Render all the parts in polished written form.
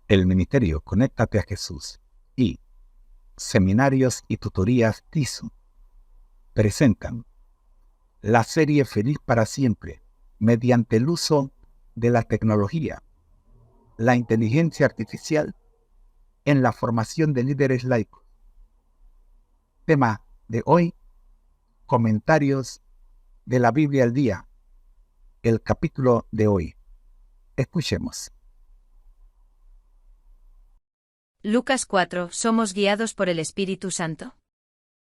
El Ministerio Conéctate a Jesús y Seminarios y Tutorías TISU presentan la serie Feliz para Siempre mediante el uso de la tecnología, la inteligencia artificial en la formación de líderes laicos. Tema de hoy: comentarios de la Biblia al día, el capítulo de hoy. Escuchemos. Lucas 4. ¿Somos guiados por el Espíritu Santo?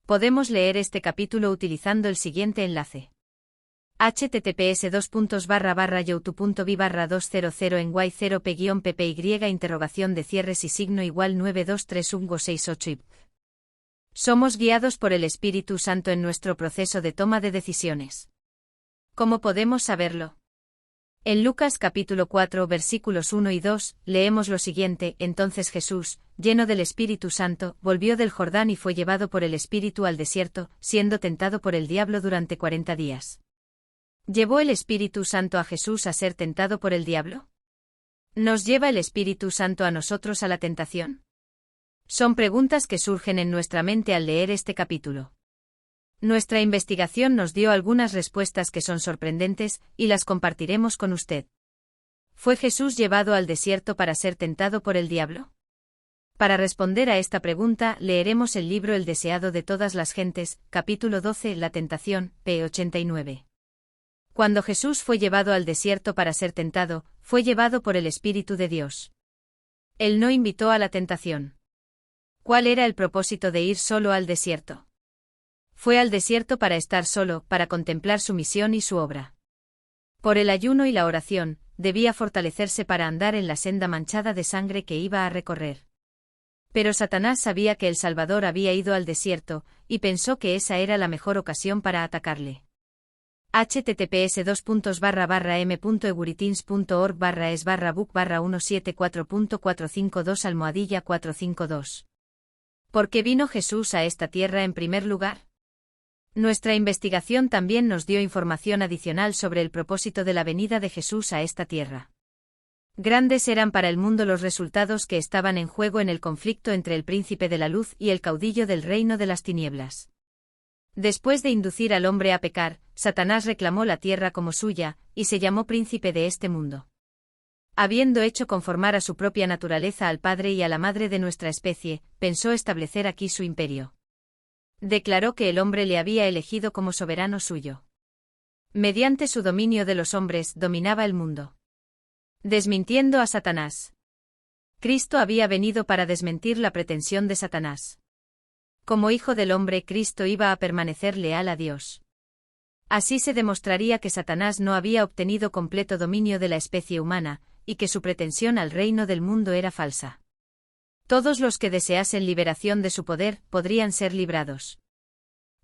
Podemos leer este capítulo utilizando el siguiente enlace. https://youtube.v/200 en y0p-ppy interrogación de cierres y signo igual 9231568 ip. Somos guiados por el Espíritu Santo en nuestro proceso de toma de decisiones. ¿Cómo podemos saberlo? En Lucas capítulo 4 versículos 1 y 2, leemos lo siguiente: Entonces Jesús, lleno del Espíritu Santo, volvió del Jordán y fue llevado por el Espíritu al desierto, siendo tentado por el diablo durante 40 días. ¿Llevó el Espíritu Santo a Jesús a ser tentado por el diablo? ¿Nos lleva el Espíritu Santo a nosotros a la tentación? Son preguntas que surgen en nuestra mente al leer este capítulo. Nuestra investigación nos dio algunas respuestas que son sorprendentes, y las compartiremos con usted. ¿Fue Jesús llevado al desierto para ser tentado por el diablo? Para responder a esta pregunta, leeremos el libro El deseado de todas las gentes, capítulo 12, La tentación, p. 89. Cuando Jesús fue llevado al desierto para ser tentado, fue llevado por el Espíritu de Dios. Él no invitó a la tentación. ¿Cuál era el propósito de ir solo al desierto? Fue al desierto para estar solo, para contemplar su misión y su obra. Por el ayuno y la oración, debía fortalecerse para andar en la senda manchada de sangre que iba a recorrer. Pero Satanás sabía que el Salvador había ido al desierto, y pensó que esa era la mejor ocasión para atacarle. https://m.eguritins.org/es/book/174.452/452. ¿Por qué vino Jesús a esta tierra en primer lugar? Nuestra investigación también nos dio información adicional sobre el propósito de la venida de Jesús a esta tierra. Grandes eran para el mundo los resultados que estaban en juego en el conflicto entre el príncipe de la luz y el caudillo del reino de las tinieblas. Después de inducir al hombre a pecar, Satanás reclamó la tierra como suya, y se llamó príncipe de este mundo. Habiendo hecho conformar a su propia naturaleza al padre y a la madre de nuestra especie, pensó establecer aquí su imperio. Declaró que el hombre le había elegido como soberano suyo. Mediante su dominio de los hombres, dominaba el mundo. Desmintiendo a Satanás. Cristo había venido para desmentir la pretensión de Satanás. Como hijo del hombre, Cristo iba a permanecer leal a Dios. Así se demostraría que Satanás no había obtenido completo dominio de la especie humana, y que su pretensión al reino del mundo era falsa. Todos los que deseasen liberación de su poder, podrían ser librados.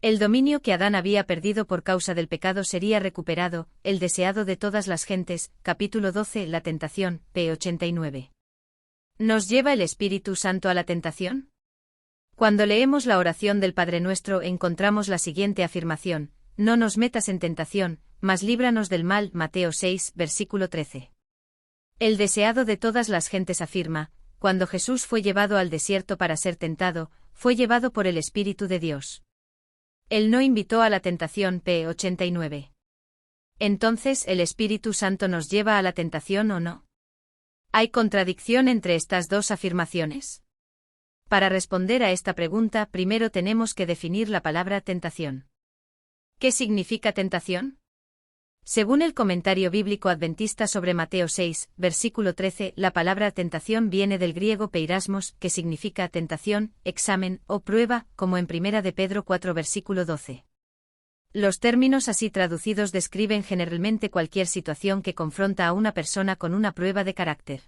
El dominio que Adán había perdido por causa del pecado sería recuperado, el deseado de todas las gentes, capítulo 12, La tentación, p. 89. ¿Nos lleva el Espíritu Santo a la tentación? Cuando leemos la oración del Padre Nuestro encontramos la siguiente afirmación: no nos metas en tentación, mas líbranos del mal, Mateo 6, versículo 13. El deseado de todas las gentes afirma: cuando Jesús fue llevado al desierto para ser tentado, fue llevado por el Espíritu de Dios. Él no invitó a la tentación, p. 89. Entonces, ¿el Espíritu Santo nos lleva a la tentación o no? ¿Hay contradicción entre estas dos afirmaciones? Para responder a esta pregunta, primero tenemos que definir la palabra tentación. ¿Qué significa tentación? Según el comentario bíblico adventista sobre Mateo 6, versículo 13, la palabra tentación viene del griego peirasmos, que significa tentación, examen o prueba, como en 1 de Pedro 4, versículo 12. Los términos así traducidos describen generalmente cualquier situación que confronta a una persona con una prueba de carácter.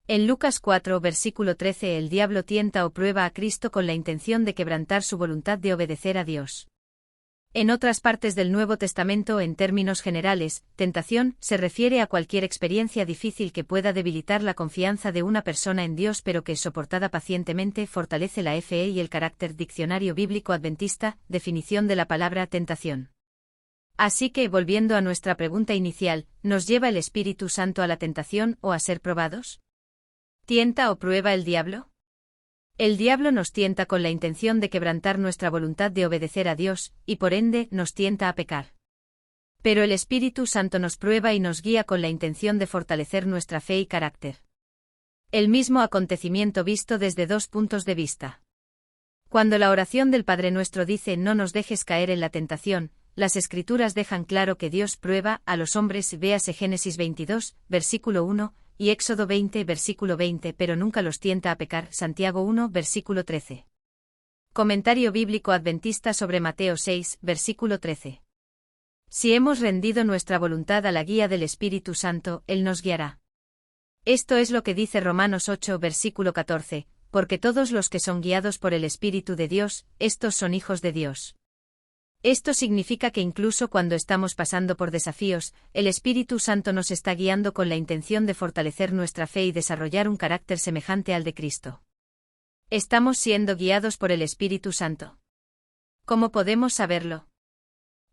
En Lucas 4, versículo 13, el diablo tienta o prueba a Cristo con la intención de quebrantar su voluntad de obedecer a Dios. En otras partes del Nuevo Testamento, en términos generales, tentación se refiere a cualquier experiencia difícil que pueda debilitar la confianza de una persona en Dios, pero que, soportada pacientemente, fortalece la fe y el carácter. Diccionario Bíblico Adventista, definición de la palabra tentación. Así que, volviendo a nuestra pregunta inicial, ¿nos lleva el Espíritu Santo a la tentación o a ser probados? ¿Tienta o prueba el diablo? El diablo nos tienta con la intención de quebrantar nuestra voluntad de obedecer a Dios, y por ende nos tienta a pecar. Pero el Espíritu Santo nos prueba y nos guía con la intención de fortalecer nuestra fe y carácter. El mismo acontecimiento visto desde dos puntos de vista. Cuando la oración del Padre Nuestro dice no nos dejes caer en la tentación, las Escrituras dejan claro que Dios prueba a los hombres, véase Génesis 22, versículo 1, y Éxodo 20, versículo 20, pero nunca los tienta a pecar, Santiago 1, versículo 13. Comentario bíblico adventista sobre Mateo 6, versículo 13. Si hemos rendido nuestra voluntad a la guía del Espíritu Santo, Él nos guiará. Esto es lo que dice Romanos 8, versículo 14, porque todos los que son guiados por el Espíritu de Dios, estos son hijos de Dios. Esto significa que incluso cuando estamos pasando por desafíos, el Espíritu Santo nos está guiando con la intención de fortalecer nuestra fe y desarrollar un carácter semejante al de Cristo. ¿Estamos siendo guiados por el Espíritu Santo? ¿Cómo podemos saberlo?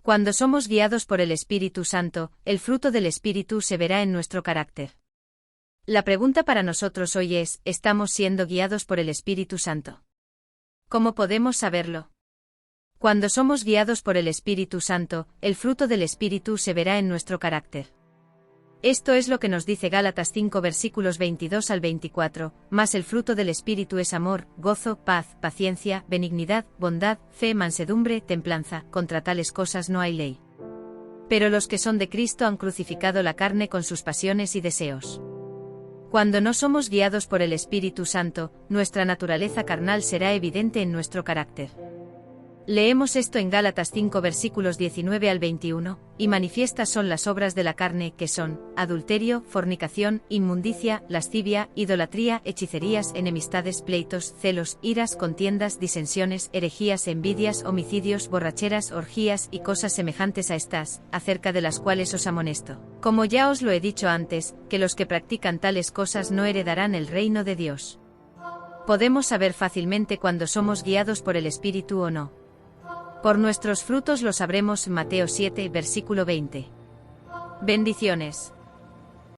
Cuando somos guiados por el Espíritu Santo, el fruto del Espíritu se verá en nuestro carácter. La pregunta para nosotros hoy es, ¿estamos siendo guiados por el Espíritu Santo? ¿Cómo podemos saberlo? Cuando somos guiados por el Espíritu Santo, el fruto del Espíritu se verá en nuestro carácter. Esto es lo que nos dice Gálatas 5 versículos 22 al 24, mas el fruto del Espíritu es amor, gozo, paz, paciencia, benignidad, bondad, fe, mansedumbre, templanza, contra tales cosas no hay ley. Pero los que son de Cristo han crucificado la carne con sus pasiones y deseos. Cuando no somos guiados por el Espíritu Santo, nuestra naturaleza carnal será evidente en nuestro carácter. Leemos esto en Gálatas 5 versículos 19 al 21, y manifiestas son las obras de la carne que son, adulterio, fornicación, inmundicia, lascivia, idolatría, hechicerías, enemistades, pleitos, celos, iras, contiendas, disensiones, herejías, envidias, homicidios, borracheras, orgías y cosas semejantes a estas, acerca de las cuales os amonesto. Como ya os lo he dicho antes, que los que practican tales cosas no heredarán el reino de Dios. Podemos saber fácilmente cuando somos guiados por el Espíritu o no. Por nuestros frutos lo sabremos, Mateo 7, versículo 20. Bendiciones.